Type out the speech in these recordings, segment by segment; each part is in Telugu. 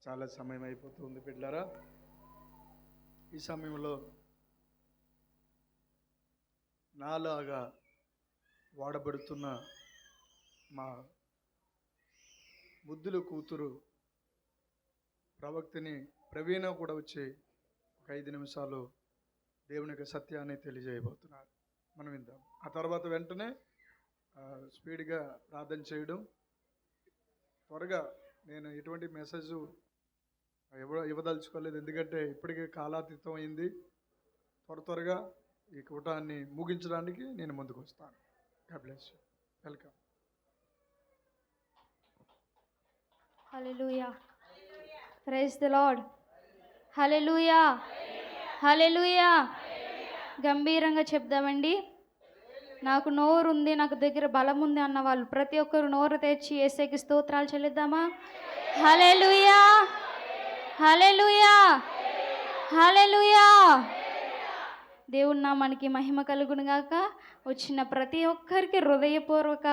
చాలా సమయం అయిపోతుంది బిడ్డలారా. ఈ సమయంలో నాలాగా వాడబడుతున్న మా ముద్దుల కూతురు ప్రవక్తని ప్రవీణ కూడా వచ్చి ఒక 5 నిమిషాలు దేవుని యొక్క సత్యాన్ని తెలియజేయబోతున్నారు. మనం విందాం. ఆ తర్వాత వెంటనే స్పీడ్గా ప్రార్థన చేయడం. త్వరగా నేను ఎటువంటి మెసేజ్ ఇవ్వదలుచుకోలేదు, ఎందుకంటే ఇప్పటికే కాలాతీతం అయింది. త్వరగా ఈ కూటాన్ని ముగించడానికి నేను ముందుకు వస్తాను. God bless you. Welcome. Hallelujah. Praise the Lord. Hallelujah. Hallelujah. గంభీరంగా చెప్దామండి. నాకు నోరు ఉంది, నాకు దగ్గర బలం ఉంది అన్న వాళ్ళు ప్రతి ఒక్కరు నోరు తెచ్చి యేసుకి స్తోత్రాలు చెల్లిద్దామా? హల్లెలూయా. హల్లెలూయా. హల్లెలూయా. దేవుని నామానికి మహిమ కలుగును గాక. వచ్చిన ప్రతి ఒక్కరికి హృదయపూర్వక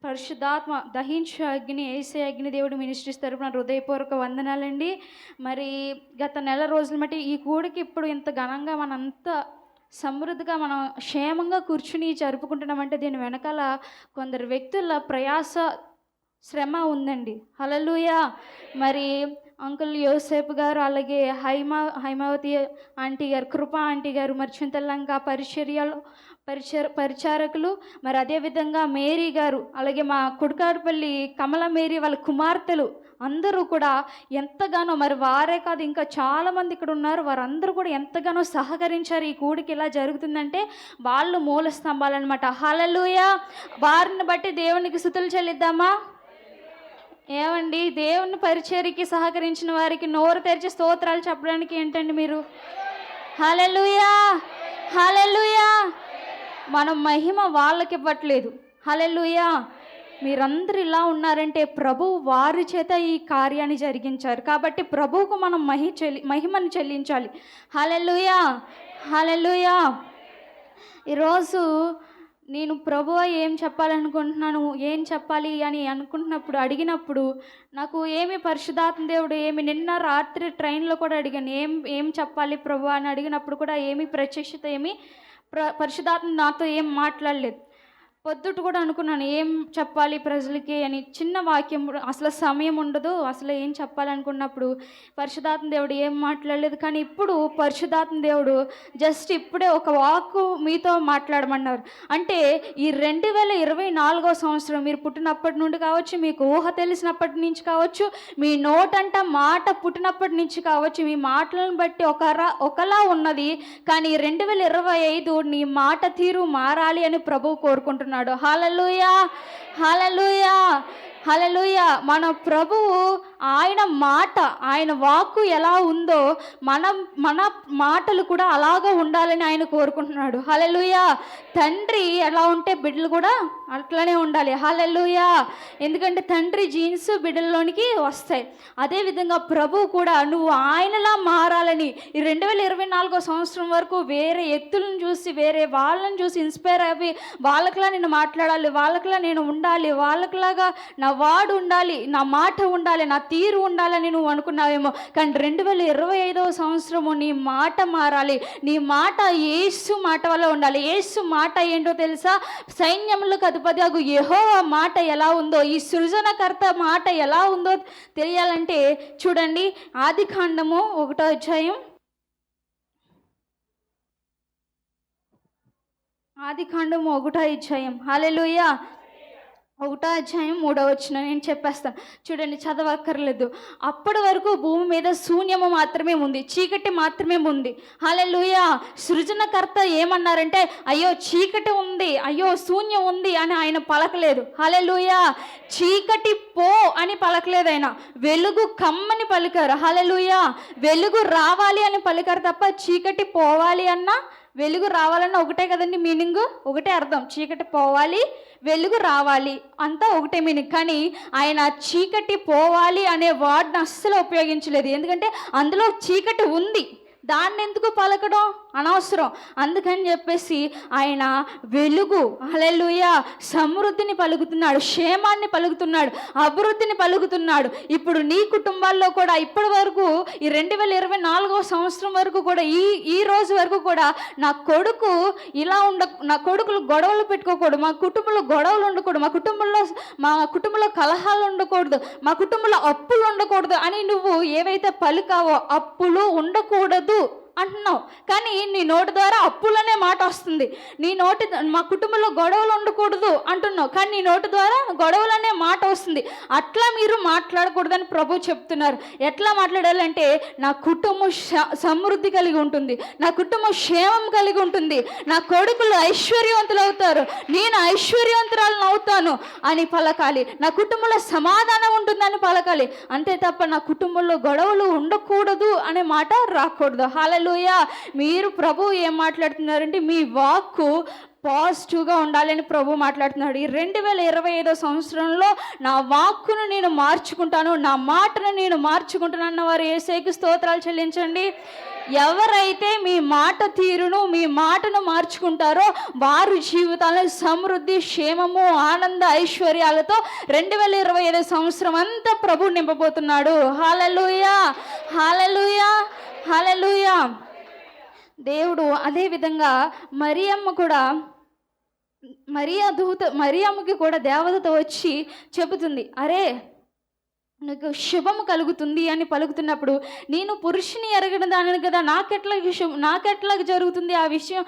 పరిశుద్ధాత్మ దహించు అగ్ని, ఏసే అగ్ని దేవుడు మినిస్ట్రీస్ తరపున హృదయపూర్వక వందనాలండి. మరి గత నెల రోజుల మట్టి ఈ కూడికి ఇప్పుడు ఇంత ఘనంగా మనంత సమృద్ధిగా మనం క్షేమంగా కూర్చుని జరుపుకుంటున్నామంటే దీని వెనకాల కొందరు వ్యక్తుల ప్రయాస, శ్రమ ఉందండి. హల్లెలూయా. మరి అంకుల్ యోసేపు గారు, అలాగే హైమావతి ఆంటీ గారు, కృప ఆంటీ గారు, మరి చింతలంగా పరిచారకులు, మరి అదేవిధంగా మేరీ గారు, అలాగే మా కుడికాడుపల్లి కమల మేరీ వాళ్ళ కుమార్తెలు అందరూ కూడా ఎంతగానో, మరి వారే కాదు ఇంకా చాలామంది ఇక్కడ ఉన్నారు, వారందరూ కూడా ఎంతగానో సహకరించారు. ఈ కూడికి ఇలా జరుగుతుందంటే వాళ్ళు మూల స్తంభాలన్నమాట. హల్లెలూయా. వారిని బట్టి దేవునికి స్తుతులు చెల్లిద్దామా? ఏమండి, దేవుని పరిచర్యకి సహకరించిన వారికి నోరు తెరిచి స్తోత్రాలు చెప్పడానికి ఏంటండి మీరు? హల్లెలూయా. హల్లెలూయా. మనం మహిమ వాళ్ళకి ఇవ్వట్లేదు. హల్లెలూయా. మీరందరూ ఇలా ఉన్నారంటే ప్రభువు వారి చేత ఈ కార్యాన్ని జరిగించారు కాబట్టి ప్రభువుకు మనం మహిమను చెల్లించాలి. హల్లెలూయా. హల్లెలూయా. ఈరోజు నేను ప్రభువా ఏం చెప్పాలనుకుంటున్నాను, ఏం చెప్పాలి అని అనుకుంటున్నప్పుడు, అడిగినప్పుడు నాకు ఏమి పరిశుద్ధాత్మ దేవుడు నిన్న రాత్రి ట్రైన్లో కూడా అడిగాను, ఏం చెప్పాలి ప్రభువా అని అడిగినప్పుడు కూడా ఏమీ ప్రత్యక్షత, పరిశుద్ధాత్మ నాతో ఏం మాట్లాడలేదు. పొద్దుట కూడా అనుకున్నాను ఏం చెప్పాలి ప్రజలకి అని, చిన్న వాక్యం, అసలు సమయం ఉండదు, అసలు ఏం చెప్పాలనుకున్నప్పుడు పరిశుద్ధాత్మ దేవుడు ఏం మాట్లాడలేదు. కానీ ఇప్పుడు పరిశుద్ధాత్మ దేవుడు జస్ట్ ఇప్పుడే ఒక వాక్కు మీతో మాట్లాడమన్నారు. అంటే ఈ 2024వ సంవత్సరం మీరు పుట్టినప్పటి నుండి కావచ్చు, మీకు ఊహ తెలిసినప్పటి నుంచి కావచ్చు, మీ నోటంట మాట పుట్టినప్పటి నుంచి కావచ్చు, మీ మాటలను బట్టి ఒకలా ఉన్నది. కానీ 2025 నీ మాట తీరు మారాలి అని ప్రభువు కోరుకుంటున్నాడు. హల్లెలూయా. హల్లెలూయా. హల్లెలూయా. మన ప్రభువు ఆయన మాట, ఆయన వాక్కు ఎలా ఉందో మన మాటలు కూడా అలాగా ఉండాలని ఆయన కోరుకుంటున్నాడు. హల్లెలూయా. తండ్రి ఎలా ఉంటే బిడ్డలు కూడా అట్లనే ఉండాలి. హల్లెలూయా. ఎందుకంటే తండ్రి జీన్స్ బిడ్డల్లోనికి వస్తాయి. అదేవిధంగా ప్రభువు కూడా నువ్వు ఆయనలా మారాలని ఈ 2024వ సంవత్సరం వరకు వేరే ఎత్తులను చూసి, వేరే వాళ్ళని చూసి ఇన్స్పైర్ అయ్యి వాళ్ళకిలా నేను మాట్లాడాలి, వాళ్ళకిలా నేను ఉండాలి, వాళ్ళకిలాగా నా వాడు ఉండాలి, నా మాట ఉండాలి, నా తీరు ఉండాలని నువ్వు అనుకున్నావేమో. కానీ 2025వ సంవత్సరము నీ మాట మారాలి. నీ మాట యేసు మాట వల్ల ఉండాలి. యేసు మాట ఏంటో తెలుసా? సైన్యములకు అధిపతి అగు యెహోవా మాట ఎలా ఉందో, ఈ సృజనకర్త మాట ఎలా ఉందో తెలియాలంటే చూడండి, ఆదికాండము 1వ అధ్యాయం, ఆదికాండము 1వ అధ్యాయం. హల్లెలూయా. 1వ అధ్యాయం 3వ వచనం నేను చెప్పేస్తాను. చూడండి, చదవక్కర్లేదు. అప్పటి వరకు భూమి మీద శూన్యము మాత్రమే ఉంది, చీకటి మాత్రమే ఉంది. హల్లెలూయా. సృజనకర్త ఏమన్నారంటే అయ్యో చీకటి ఉంది, అయ్యో శూన్యం ఉంది అని ఆయన పలకలేదు. హల్లెలూయా. చీకటి పో అని పలకలేదు ఆయన, వెలుగు కమ్మని పలికారు. హల్లెలూయా. వెలుగు రావాలి అని పలికారు తప్ప చీకటి పోవాలి అన్న, వెలుగు రావాలన్న ఒకటే కదండి మీనింగ్, ఒకటే అర్థం. చీకటి పోవాలి, వెలుగు రావాలి, అంతా ఒకటే మీనింగ్. కానీ ఆయన చీకటి పోవాలి అనే వర్డ్ని అస్సలు ఉపయోగించలేదు. ఎందుకంటే అందులో చీకటి ఉంది, దాన్ని ఎందుకు పలకడం అనవసరం. అందుకని చెప్పేసి ఆయన వెలుగు, హల్లెలూయా, సమృద్ధిని పలుకుతున్నాడు, క్షేమాన్ని పలుకుతున్నాడు, అభివృద్ధిని పలుకుతున్నాడు. ఇప్పుడు నీ కుటుంబాల్లో కూడా ఇప్పటి వరకు ఈ 2024వ సంవత్సరం వరకు కూడా ఈ రోజు వరకు కూడా నా కొడుకు ఇలా నా కొడుకులు గొడవలు పెట్టుకోకూడదు, మా కుటుంబంలో గొడవలు ఉండకూడదు, మా కుటుంబంలో కలహాలు ఉండకూడదు, మా కుటుంబంలో అప్పులు ఉండకూడదు అని నువ్వు ఏవైతే పలికావో అప్పులు ఉండకూడదు అంటున్నావు. కానీ నీ నోటి ద్వారా అప్పులనే మాట వస్తుంది. మా కుటుంబంలో గొడవలు ఉండకూడదు అంటున్నావు, కానీ నీ నోటి ద్వారా గొడవలనే మాట వస్తుంది. అట్లా మీరు మాట్లాడకూడదని ప్రభు చెప్తున్నారు. ఎట్లా మాట్లాడాలంటే నా కుటుంబం సమృద్ధి కలిగి ఉంటుంది, నా కుటుంబం క్షేమం కలిగి ఉంటుంది, నా కొడుకులు ఐశ్వర్యవంతులు అవుతారు, నేను ఐశ్వర్యవంతురాలను అవుతాను అని పలకాలి. నా కుటుంబంలో సమాధానం ఉంటుందని పలకాలి. అంతే తప్ప నా కుటుంబంలో గొడవలు ఉండకూడదు అనే మాట రాకూడదు. హల్లెలూయా. మీరు ప్రభు ఏం మాట్లాడుతున్నారంటే మీ వాక్కు పాజిటివ్గా ఉండాలని ప్రభు మాట్లాడుతున్నాడు. ఈ 2025వ సంవత్సరంలో నా వాక్కును నేను మార్చుకుంటాను, నా మాటను నేను మార్చుకుంటాను అన్న వారు యేసుకి స్తోత్రాలు చెల్లించండి. ఎవరైతే మీ మాట తీరును, మీ మాటను మార్చుకుంటారో వారి జీవితాల్లో సమృద్ధి, క్షేమము, ఆనంద, ఐశ్వర్యాలతో 2025 సంవత్సరం అంతా ప్రభు నింపబోతున్నాడు. హల్లెలూయా, హల్లెలూయా, హల్లెలూయా. దేవుడు అదేవిధంగా మరియమ్మకి కూడా దేవదూత వచ్చి చెబుతుంది, అరే నాకు శుభము కలుగుతుంది అని పలుకుతున్నప్పుడు, నేను పురుషుని ఎరగిన దానిని కదా, నాకెట్లా జరుగుతుంది ఆ విషయం,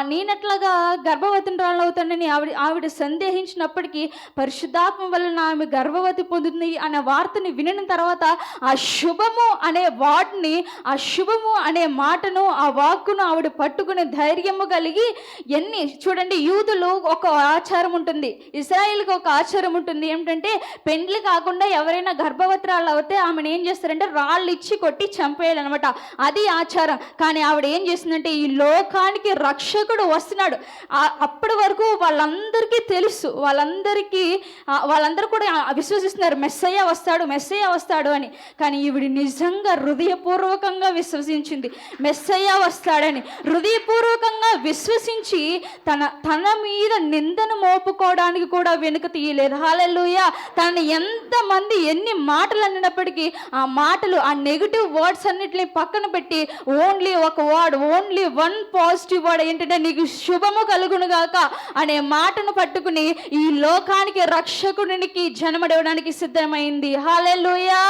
నేనెట్లాగా గర్భవతిని అవుతానని ఆవిడ సందేహించినప్పటికీ పరిశుద్ధాత్మ వలన ఆమె గర్భవతి పొందుతుంది అనే వార్తని వినిన తర్వాత ఆ శుభము అనే వాటిని, ఆ శుభము అనే మాటను, ఆ వాక్కును ఆవిడ పట్టుకునే ధైర్యము కలిగి చూడండి, యూదులు ఒక ఆచారం ఉంటుంది, ఇశ్రాయేలుకి ఒక ఆచారం ఉంటుంది. ఏమిటంటే పెండ్లి కాకుండా ఎవరైనా గర్భవతురాలు అవుతే ఆమెను ఏం చేస్తారంటే రాళ్ళు ఇచ్చి కొట్టి చంపేయాలన్నమాట. అది ఆచారం. కానీ ఆవిడ ఏం చేసిందంటే ఈ లోకానికి రక్షకుడు వస్తున్నాడు, అప్పటి వరకు వాళ్ళందరికీ తెలుసు, వాళ్ళందరూ కూడా విశ్వసిస్తున్నారు మెస్సయ్య వస్తాడు అని. కానీ ఈవిడ నిజంగా హృదయపూర్వకంగా విశ్వసించింది మెస్సయ్య వస్తాడని. హృదయపూర్వకంగా విశ్వసించి తన మీద నిందను మోపుకోవడానికి కూడా వెనుక తీయలేదు. హల్లెలూయా. తనని ఎంతమంది ఎన్ని మాటలు అన్నప్పటికీ ఆ మాటలు, ఆ నెగిటివ్ వర్డ్స్ అన్నిటిని పక్కన పెట్టి ఓన్లీ ఒక word, only one positive word ఏంటంటే నీకు శుభము కలుగును గాక అనే మాటను పట్టుకుని ఈ లోకానికి రక్షకునికి జన్మడవడానికి సిద్ధమైంది. హల్లెలూయా,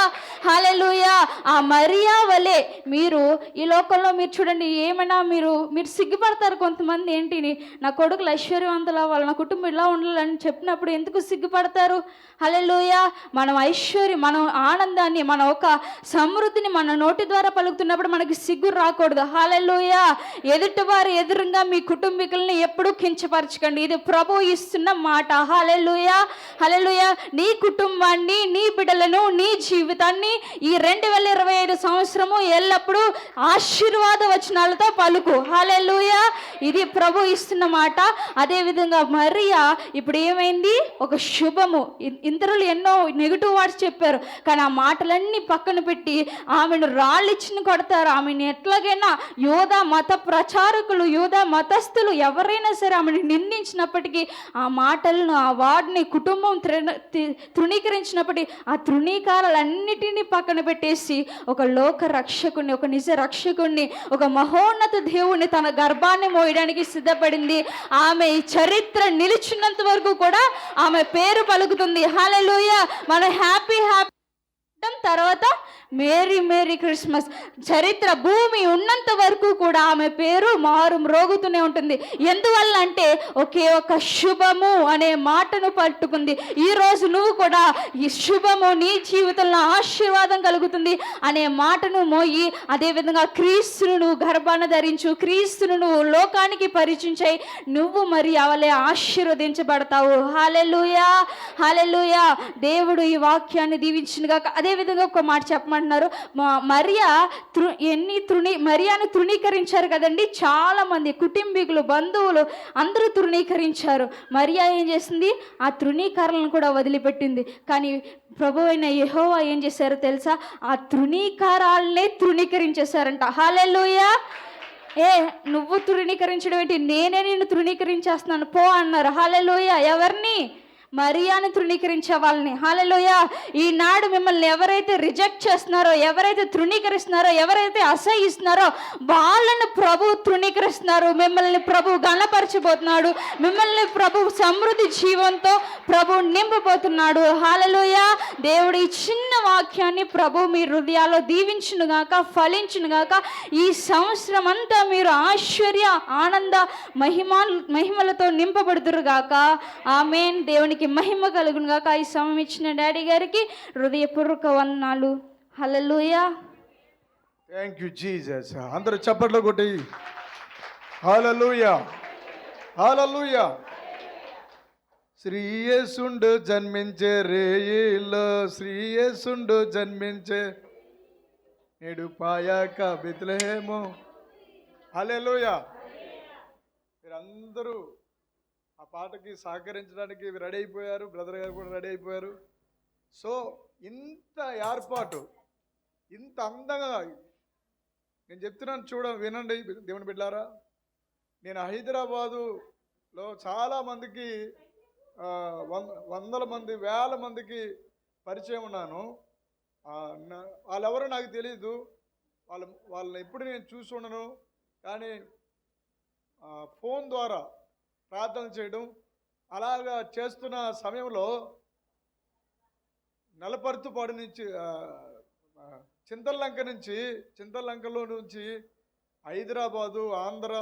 హల్లెలూయా. ఆ మరియా వలె మీరు ఈ లోకంలో మీరు చూడండి, ఏమైనా మీరు సిగ్గుపడతారు కొంతమంది. ఏంటి నా కొడుకులు ఐశ్వర్యవంతులు అవ్వాలి, నా కుటుంబం ఇలా ఉండాలని చెప్పినప్పుడు ఎందుకు సిగ్గుపడతారు? హల్లెలూయా. మనం ఆనందాన్ని, మన ఒక సమృద్ధిని మన నోటి ద్వారా పలుకుతున్నప్పుడు మనకి సిగ్గు రాకూడదు. హల్లెలూయా. ఎదుటివారి ఎదురుగా మీ కుటుంబీకుల్ని ఎప్పుడూ కించపరచకండి. ఇది ప్రభు ఇస్తున్న మాట. హల్లెలూయా, హల్లెలూయా. నీ కుటుంబాన్ని, నీ బిడ్డలను, నీ జీవితాన్ని ఈ 2025 సంవత్సరము ఎల్లప్పుడూ ఆశీర్వాద వచనాలతో పలుకు. హల్లెలూయా. ఇది ప్రభు ఇస్తున్న మాట. అదేవిధంగా మరియా ఇప్పుడు ఏమైంది, ఒక శుభము. ఇతరులు ఎన్నో నెగిటివ్ వర్డ్స్ చెప్పారు, కానీ ఆ మాటలన్నీ పక్కన పెట్టి ఆమెను రాళ్ళిచ్చిన కొడతారు. ఆమెను ఎట్లాగైనా యూదా మత ప్రచారకులు, యూదా మతస్థులు ఎవరైనా సరే ఆమెను నిందించినప్పటికీ ఆ మాటలను, ఆ వాడిని కుటుంబం తృణీకరించినప్పటికీ ఆ తృణీకారాలన్నిటినీ పక్కన పెట్టేసి ఒక లోక రక్షకుని, ఒక నిజ రక్షకుణ్ణి, ఒక మహోన్నత దేవుణ్ణి తన గర్భాన్ని మోయడానికి సిద్ధపడింది. ఆమె ఈ చరిత్ర నిలిచినంత వరకు కూడా ఆమె పేరు పలుకుతుంది. హల్లెలూయా. మన హ్యాపీ తర్వాత మేరీ క్రిస్మస్. చరిత్ర భూమి ఉన్నంత వరకు కూడా ఆమె పేరు మారు మ్రోగుతూనే ఉంటుంది. ఎందువల్ల అంటే ఒకే ఒక శుభము అనే మాటను పట్టుకుంది. ఈరోజు నువ్వు కూడా ఈ శుభము, నీ జీవితంలో ఆశీర్వాదం కలుగుతుంది అనే మాటను మోయి, అదేవిధంగా క్రీస్తును నువ్వు గర్భాన ధరించు, క్రీస్తును నువ్వు లోకానికి పరిచయం చేయి, నువ్వు మరి అవలే ఆశీర్వదించబడతావు. హల్లెలూయా, హల్లెలూయా. దేవుడు ఈ వాక్యాన్ని దీవించునుగాక. అదేవిధంగా ఒక మాట చెప్పమంటున్నాను, ఏమంటున్నారు, మరియా మరియాను తృణీకరించారు కదండి. చాలామంది కుటుంబీకులు, బంధువులు అందరూ తృణీకరించారు. మరియా ఏం చేసింది, ఆ తృణీకరణను కూడా వదిలిపెట్టింది. కానీ ప్రభు అయిన యెహోవా ఏం చేశారో తెలుసా, ఆ తృణీకారాలనే తృణీకరించేశారంట. హల్లెలూయా. నువ్వు తృణీకరించడం ఏంటి, నేనే నిన్ను తృణీకరించేస్తున్నాను పో అన్నారు. హల్లెలూయా. ఎవరిని? మరియాని తృణీకరించే వాళ్ళని. హల్లెలూయా. ఈనాడు మిమ్మల్ని ఎవరైతే రిజెక్ట్ చేస్తున్నారో, ఎవరైతే తృణీకరిస్తున్నారో, ఎవరైతే అసహిస్తున్నారో వాళ్ళని ప్రభు తృణీకరిస్తున్నారు. మిమ్మల్ని ప్రభు గణపరచబోతున్నాడు. మిమ్మల్ని ప్రభు సమృద్ధి జీవంతో ప్రభు నింపబోతున్నాడు. హల్లెలూయా. దేవుడు ఈ చిన్న వాక్యాన్ని ప్రభు మీ హృదయాల్లో దీవించునుగాక, ఫలించునుగాక. ఈ సంవత్సరం అంతా మీరు ఆశ్చర్య, ఆనంద, మహిమలతో నింపబడుదురుగాక. ఆమేన్. దేవునికి మహిమ కలుగును గాక. ఈ సమయం ఇచ్చిన డాడీ గారికి హృదయపూర్వక వందనాలు. హల్లెలూయా. Thank you Jesus. అందరూ చప్పట్లు కొట్టి హల్లెలూయా, హల్లెలూయా. శ్రీయేసుండు జన్మించే రేయిలో, శ్రీయేసుండు జన్మించే నేడు పాయాక బెత్లెహేము. హల్లెలూయా. మీరందరూ ఆ పాటకి సహకరించడానికి రెడీ అయిపోయారు. బ్రదర్ గారు కూడా రెడీ అయిపోయారు. సో ఇంత ఏర్పాటు, ఇంత అందంగా నేను చెప్తున్నాను, వినండి దేవుని బిడ్డలారా. నేను హైదరాబాదులో చాలామందికి వందల మంది, వేల మందికి పరిచయం ఉన్నాను. వాళ్ళెవరో నాకు తెలియదు, వాళ్ళని ఎప్పుడు నేను చూసి ఉండను. కానీ ఫోన్ ద్వారా ప్రార్థన చేయడం అలాగా చేస్తున్న సమయంలో నలపర్తుపాడు నుంచి, చింతల్లంకలో నుంచి హైదరాబాదు, ఆంధ్ర